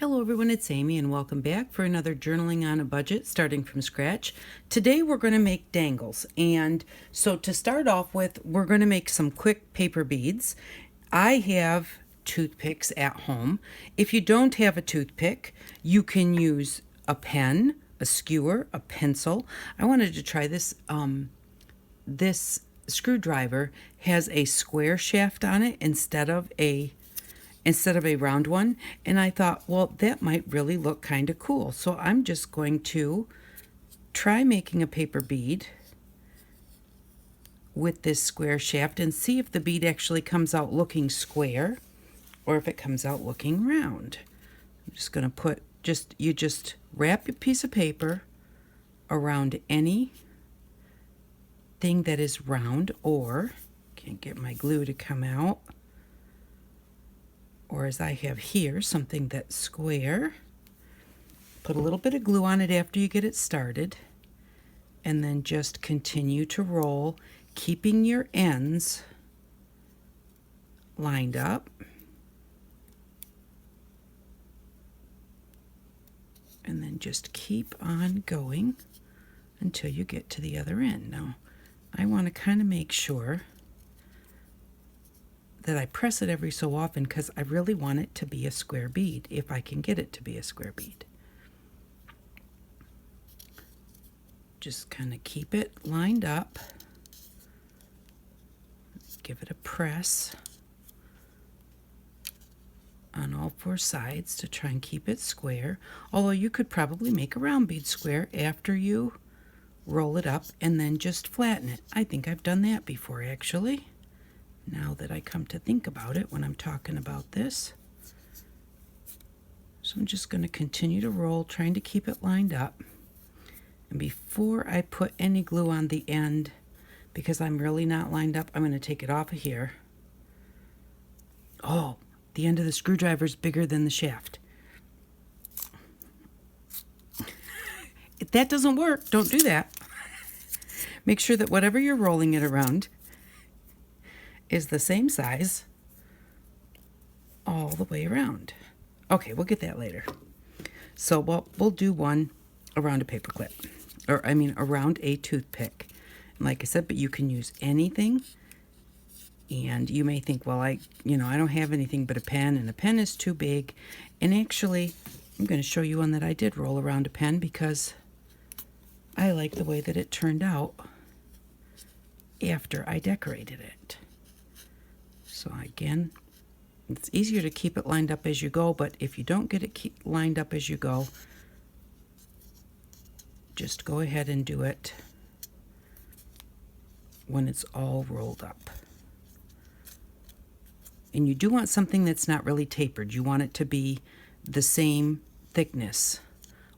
Hello everyone, it's Amy and welcome back for another Journaling on a Budget starting from scratch. Today we're going to make dangles, and so to start off with, we're going to make some quick paper beads. I have toothpicks at home. If you don't have a toothpick, you can use a pen, a skewer, a pencil. I wanted to try this. This screwdriver has a square shaft on it instead of a round one, and I thought, well, that might really look kind of cool. So I'm just going to try making a paper bead with this square shaft and see if the bead actually comes out looking square or if it comes out looking round. I'm just going to put, you just wrap a piece of paper around any thing that is round, or can't get my glue to come out, or as I have here, something that's square. Put a little bit of glue on it after you get it started, and then just continue to roll, keeping your ends lined up. And then just keep on going until you get to the other end. Now, I want to kind of make sure that I press it every so often because I really want it to be a square bead, if I can get it to be a square bead. Just kind of keep it lined up. Give it a press on all four sides to try and keep it square. Although you could probably make a round bead square after you roll it up and then just flatten it. I think I've done that before, actually, now that I come to think about it when I'm talking about this. So I'm just going to continue to roll, trying to keep it lined up. And before I put any glue on the end, because I'm really not lined up, I'm going to take it off of here. Oh, the end of the screwdriver is bigger than the shaft. If that doesn't work, don't do that. Make sure that whatever you're rolling it around is the same size all the way around. Okay, we'll get that later. So we'll do one around a paper clip, or I mean around a toothpick. And like I said, but you can use anything. And you may think, well, I don't have anything but a pen, and a pen is too big. And actually, I'm going to show you one that I did roll around a pen because I like the way that it turned out after I decorated it. So again, it's easier to keep it lined up as you go, but if you don't get it lined up as you go, just go ahead and do it when it's all rolled up. And you do want something that's not really tapered. You want it to be the same thickness,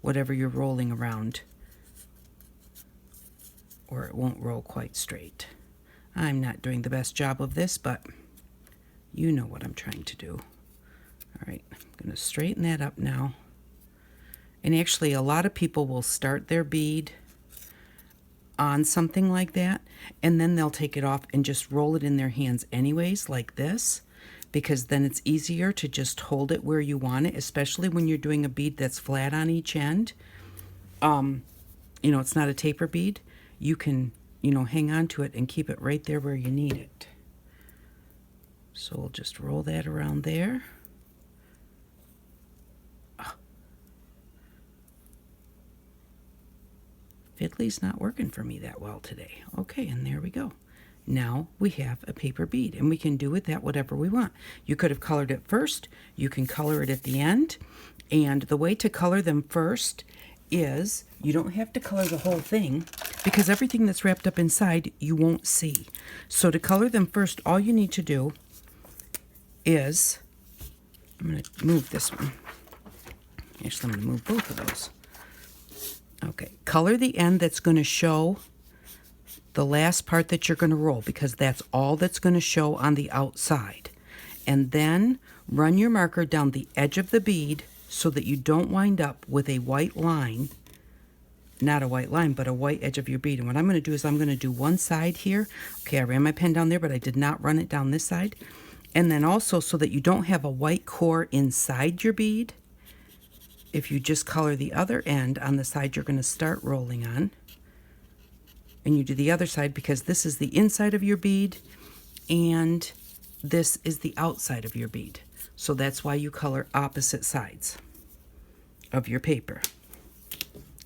whatever you're rolling around, or it won't roll quite straight. I'm not doing the best job of this, but you know what I'm trying to do. All right, I'm going to straighten that up now. And actually, a lot of people will start their bead on something like that, and then they'll take it off and just roll it in their hands anyways, like this, because then it's easier to just hold it where you want it, especially when you're doing a bead that's flat on each end. It's not a taper bead. You can, hang on to it and keep it right there where you need it. So we'll just roll that around there. Fiddly's not working for me that well today. Okay, and there we go. Now we have a paper bead, and we can do with that whatever we want. You could have colored it first. You can color it at the end. And the way to color them first is you don't have to color the whole thing, because everything that's wrapped up inside you won't see. So to color them first, all you need to do is, I'm going to move this one. Actually, I'm going to move both of those. Okay, color the end that's going to show the last part that you're going to roll, because that's all that's going to show on the outside. And then run your marker down the edge of the bead so that you don't wind up with a white line, not a white line, but a white edge of your bead. And what I'm going to do is I'm going to do one side here. Okay, I ran my pen down there, but I did not run it down this side. And then also, so that you don't have a white core inside your bead, if you just color the other end on the side you're going to start rolling on, and you do the other side, because this is the inside of your bead and this is the outside of your bead. So that's why you color opposite sides of your paper.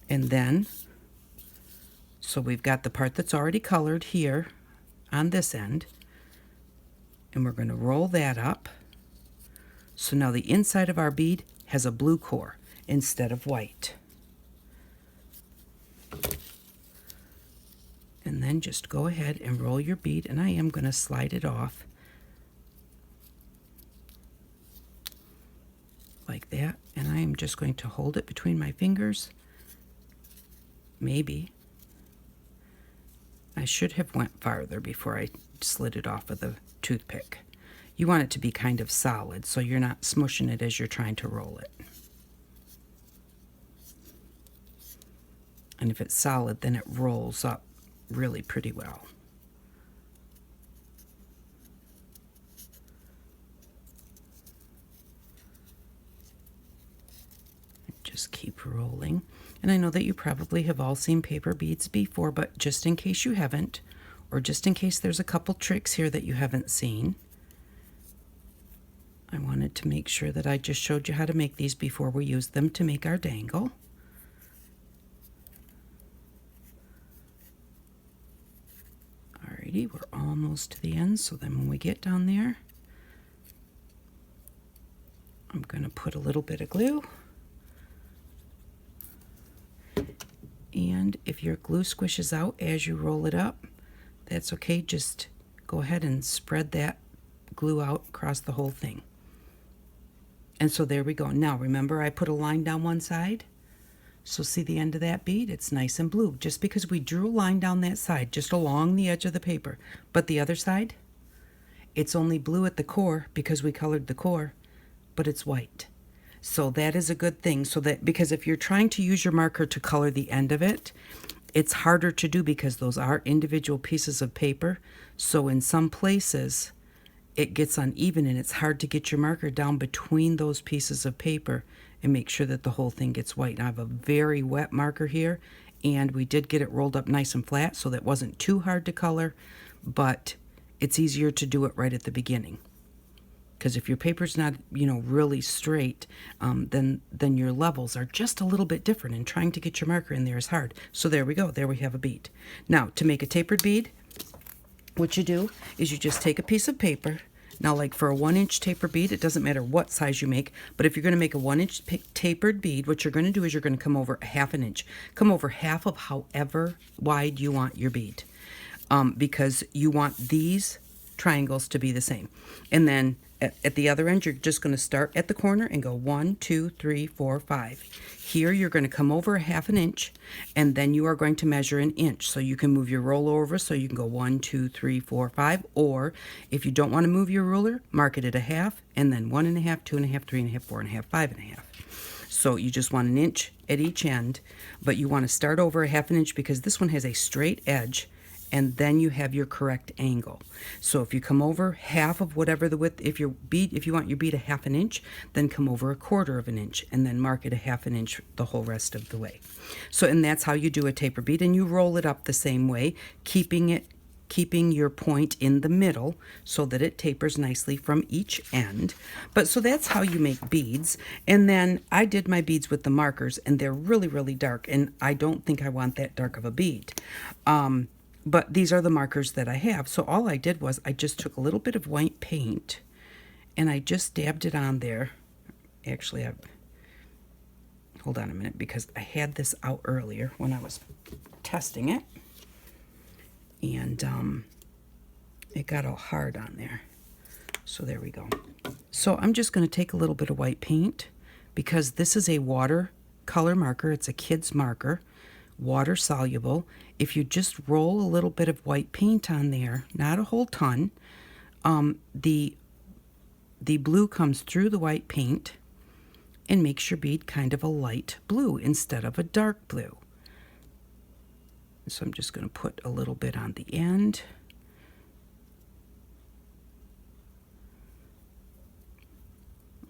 And then, so we've got the part that's already colored here on this end, and we're going to roll that up. So now the inside of our bead has a blue core instead of white. And then just go ahead and roll your bead, and I am going to slide it off like that, and I am just going to hold it between my fingers. Maybe I should have went farther before I slid it off with a toothpick. You want it to be kind of solid so you're not smushing it as you're trying to roll it. And if it's solid, then it rolls up really pretty well. Just keep rolling. And I know that you probably have all seen paper beads before, but just in case you haven't, or just in case there's a couple tricks here that you haven't seen, I wanted to make sure that I just showed you how to make these before we use them to make our dangle. Alrighty, we're almost to the end, so then when we get down there, I'm going to put a little bit of glue. And if your glue squishes out as you roll it up, that's okay. Just go ahead and spread that glue out across the whole thing. And so there we go. Now remember, I put a line down one side. So see the end of that bead? It's nice and blue, just because we drew a line down that side, just along the edge of the paper. But the other side, it's only blue at the core because we colored the core, but it's white. So that is a good thing. So that, because if you're trying to use your marker to color the end of it, it's harder to do because those are individual pieces of paper. So in some places, it gets uneven and it's hard to get your marker down between those pieces of paper and make sure that the whole thing gets white. Now, I have a very wet marker here, and we did get it rolled up nice and flat, so that wasn't too hard to color, but it's easier to do it right at the beginning. Because if your paper's not, really straight, then your levels are just a little bit different, and trying to get your marker in there is hard. So there we go. There we have a bead. Now, to make a tapered bead, what you do is you just take a piece of paper. Now, like for a 1-inch taper bead, it doesn't matter what size you make, but if you're going to make a 1-inch tapered bead, what you're going to do is you're going to come over a 1/2 inch. Come over half of however wide you want your bead, because you want these triangles to be the same. And then at the other end, you're just going to start at the corner and go 1, 2, 3, 4, 5. Here, you're going to come over a 1/2 inch, and then you are going to measure 1 inch. So you can move your roller over, so you can go 1, 2, 3, 4, 5. Or if you don't want to move your ruler, mark it at a 1/2, and then 1 1/2, 2 1/2, 3 1/2, 4 1/2, 5 1/2. So you just want 1 inch at each end, but you want to start over a 1/2 inch because this one has a straight edge, and then you have your correct angle. So if you come over half of whatever the width, if you want your bead a 1/2 inch, then come over a 1/4 inch, and then mark it a 1/2 inch the whole rest of the way. So, and that's how you do a taper bead, and you roll it up the same way, keeping your point in the middle so that it tapers nicely from each end. But so that's how you make beads. And then I did my beads with the markers, and they're really, really dark, and I don't think I want that dark of a bead. But these are the markers that I have. So all I did was I just took a little bit of white paint and I just dabbed it on there. Actually, hold on a minute, because I had this out earlier when I was testing it. And it got all hard on there. So there we go. So I'm just going to take a little bit of white paint, because this is a watercolor marker. It's a kid's marker, water soluble. If you just roll a little bit of white paint on there, not a whole ton, the blue comes through the white paint and makes your bead kind of a light blue instead of a dark blue. So I'm just going to put a little bit on the end.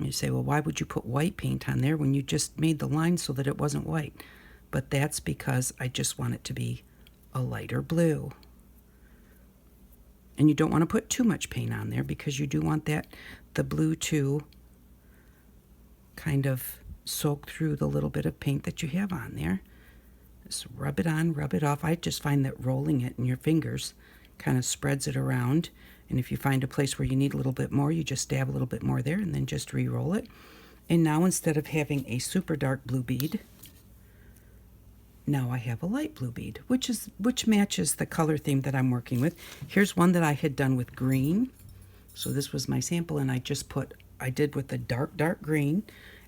You say, well, why would you put white paint on there when you just made the line so that it wasn't white? But that's because I just want it to be a lighter blue. And you don't want to put too much paint on there because you do want the blue to kind of soak through the little bit of paint that you have on there. Just rub it on, rub it off. I just find that rolling it in your fingers kind of spreads it around. And if you find a place where you need a little bit more, you just dab a little bit more there and then just re-roll it. And now instead of having a super dark blue bead, now I have a light blue bead, which matches the color theme that I'm working with. Here's one that I had done with green. So this was my sample, and I did with the dark green,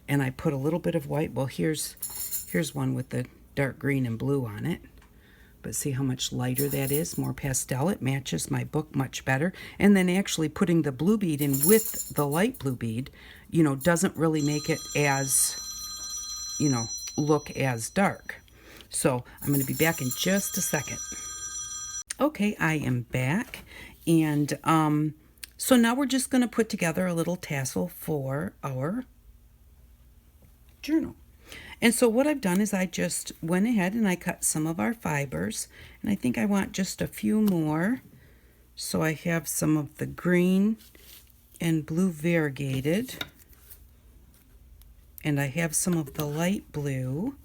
and I put a little bit of white. Well, here's one with the dark green and blue on it. But see how much lighter that is, more pastel. It matches my book much better. And then actually putting the blue bead in with the light blue bead, you know, doesn't really make it as, you know, look as dark. So I'm going to be back in just a second. Okay, I am back. And so now we're just going to put together a little tassel for our journal. And so what I've done is I just went ahead and I cut some of our fibers. And I think I want just a few more. So I have some of the green and blue variegated. And I have some of the light blue.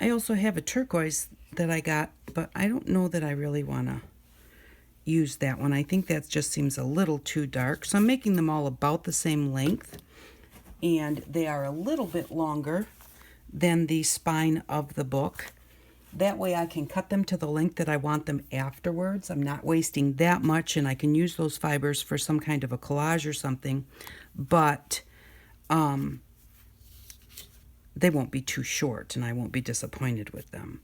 I also have a turquoise that I got, but I don't know that I really want to use that one. I think that just seems a little too dark. So I'm making them all about the same length. And they are a little bit longer than the spine of the book. That way I can cut them to the length that I want them afterwards. I'm not wasting that much, and I can use those fibers for some kind of a collage or something. But they won't be too short, and I won't be disappointed with them.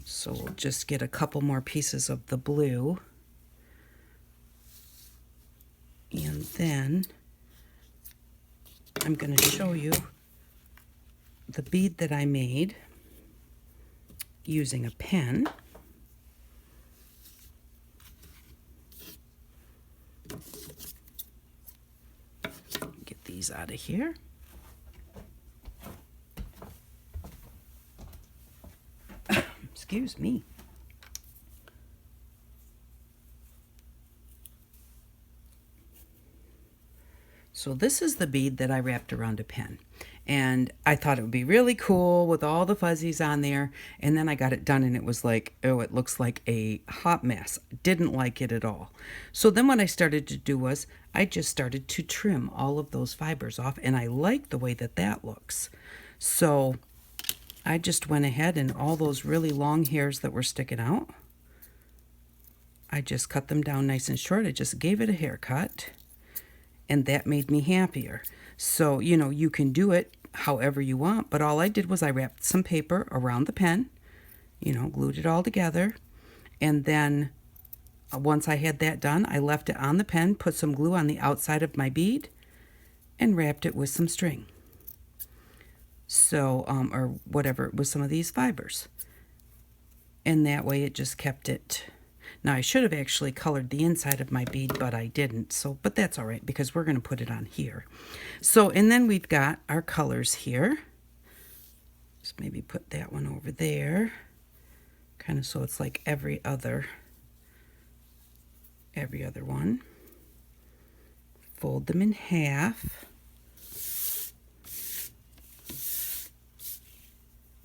So we'll just get a couple more pieces of the blue. And then I'm going to show you the bead that I made using a pen. Get these out of here. Excuse me. So this is the bead that I wrapped around a pen. And I thought it would be really cool with all the fuzzies on there. And then I got it done and it was like, oh, it looks like a hot mess. Didn't like it at all. So then what I started to do was I just started to trim all of those fibers off. And I like the way that that looks. So I just went ahead and all those really long hairs that were sticking out, I just cut them down nice and short. I just gave it a haircut. And that made me happier. So, you know, you can do it however you want, but all I did was I wrapped some paper around the pen, you know, glued it all together. And then once I had that done, I left it on the pen, put some glue on the outside of my bead, and wrapped it with some string. So, or whatever, with some of these fibers. And that way it just kept it. Now I should have actually colored the inside of my bead, but I didn't. So, but that's all right because we're going to put it on here. So, and then we've got our colors here. Just maybe put that one over there. Kind of so it's like every other one. Fold them in half.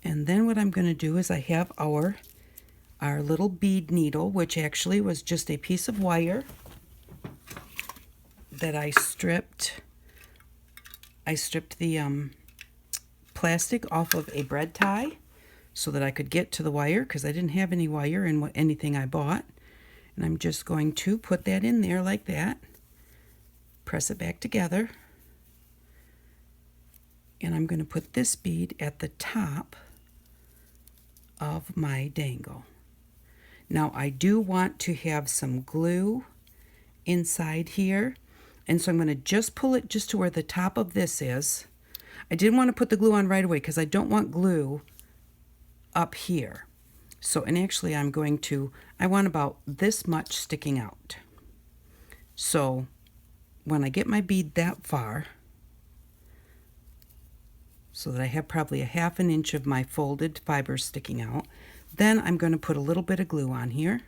And then what I'm going to do is I have our little bead needle, which actually was just a piece of wire that I stripped. I stripped the plastic off of a bread tie so that I could get to the wire because I didn't have any wire in anything I bought. And I'm just going to put that in there like that. Press it back together. And I'm going to put this bead at the top of my dangle. Now I do want to have some glue inside here, and so I'm going to just pull it just to where the top of this is. I didn't want to put the glue on right away because I don't want glue up here. So, and actually I want about this much sticking out. So when I get my bead that far, so that I have probably a 1/2 inch of my folded fibers sticking out. Then I'm going to put a little bit of glue on here.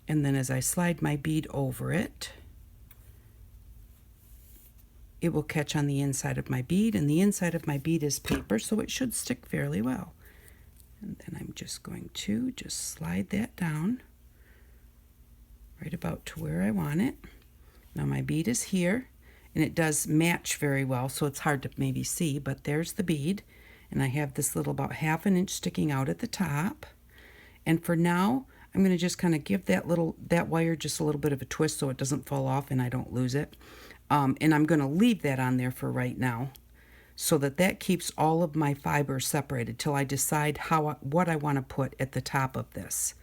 And then as I slide my bead over it, it will catch on the inside of my bead, and the inside of my bead is paper, so it should stick fairly well. And then I'm just going to just slide that down right about to where I want it. Now my bead is here, and it does match very well, so it's hard to maybe see, but there's the bead, and I have this little about 1/2 inch sticking out at the top. And for now, I'm going to just kind of give that wire just a little bit of a twist so it doesn't fall off and I don't lose it. And I'm going to leave that on there for right now, so that keeps all of my fibers separated till I decide what I want to put at the top of this.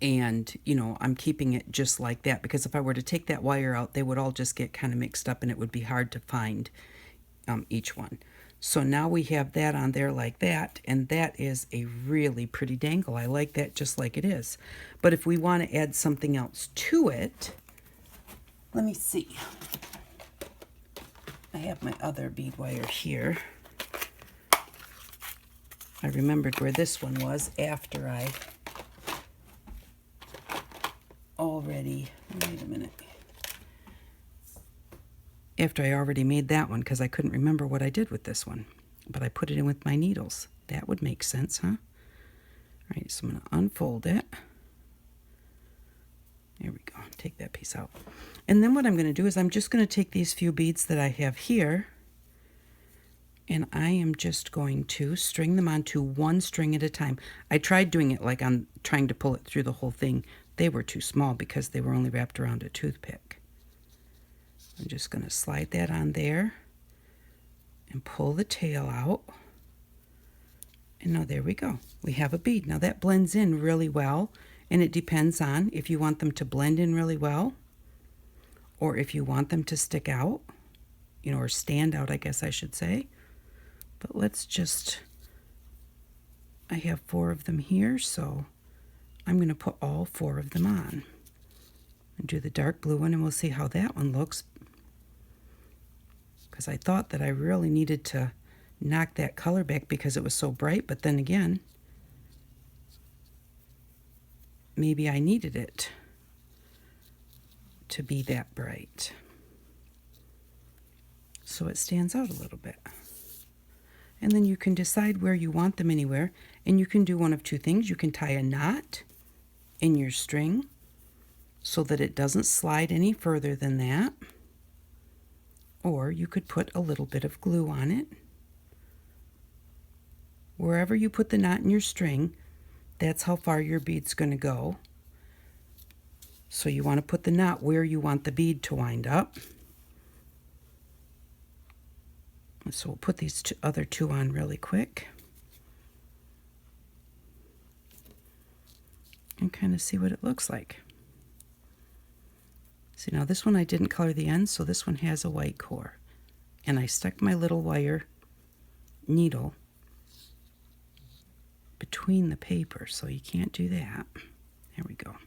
And, you know, I'm keeping it just like that, because if I were to take that wire out, they would all just get kind of mixed up and it would be hard to find each one. So now we have that on there like that, and that is a really pretty dangle. I like that just like it is. But if we want to add something else to it, let me see. I have my other bead wire here. I remembered where this one was after I already, wait a minute. After I already made that one, because I couldn't remember what I did with this one. But I put it in with my needles. That would make sense, huh? All right, so I'm going to unfold it. There we go. Take that piece out. And then what I'm going to do is I'm just going to take these few beads that I have here, and I am just going to string them onto one string at a time. I tried doing it like I'm trying to pull it through the whole thing. They were too small because they were only wrapped around a toothpick. I'm just going to slide that on there and pull the tail out. And now there we go. We have a bead. Now that blends in really well, and it depends on if you want them to blend in really well or if you want them to stick out, you know, or stand out, I guess I should say. But let's just, I have 4 of them here, so I'm going to put all 4 of them on. And do the dark blue one, and we'll see how that one looks. Because I thought that I really needed to knock that color back because it was so bright, but then again, maybe I needed it to be that bright. So it stands out a little bit. And then you can decide where you want them anywhere, and you can do one of 2 things. You can tie a knot in your string so that it doesn't slide any further than that. Or you could put a little bit of glue on it. Wherever you put the knot in your string, that's how far your bead's going to go. So you want to put the knot where you want the bead to wind up. So we'll put these other 2 on really quick. And kind of see what it looks like. See, now this one I didn't color the ends, so this one has a white core. And I stuck my little wire needle between the paper, so you can't do that. There we go.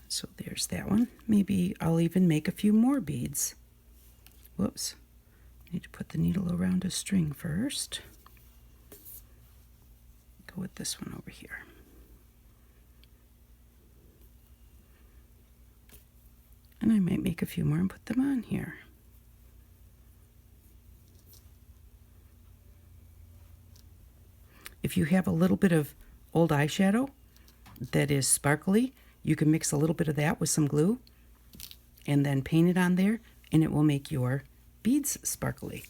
So there's that one. Maybe I'll even make a few more beads. Whoops. Need to put the needle around a string first. Go with this one over here. And I might make a few more and put them on here. If you have a little bit of old eyeshadow that is sparkly, you can mix a little bit of that with some glue and then paint it on there, and it will make your beads sparkly,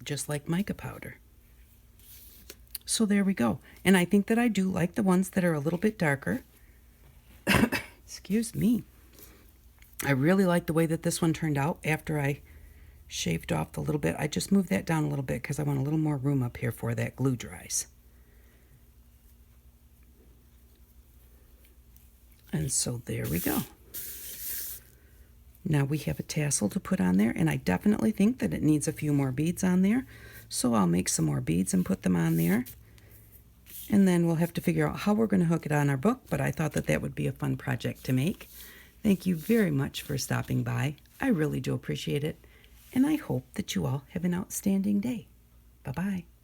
just like mica powder. So there we go. And I think that I do like the ones that are a little bit darker. Excuse me. I really like the way that this one turned out after I shaved off a little bit. I just moved that down a little bit because I want a little more room up here for that glue dries. And so there we go. Now we have a tassel to put on there, and I definitely think that it needs a few more beads on there. So I'll make some more beads and put them on there. And then we'll have to figure out how we're going to hook it on our book, but I thought that that would be a fun project to make. Thank you very much for stopping by. I really do appreciate it, and I hope that you all have an outstanding day. Bye-bye.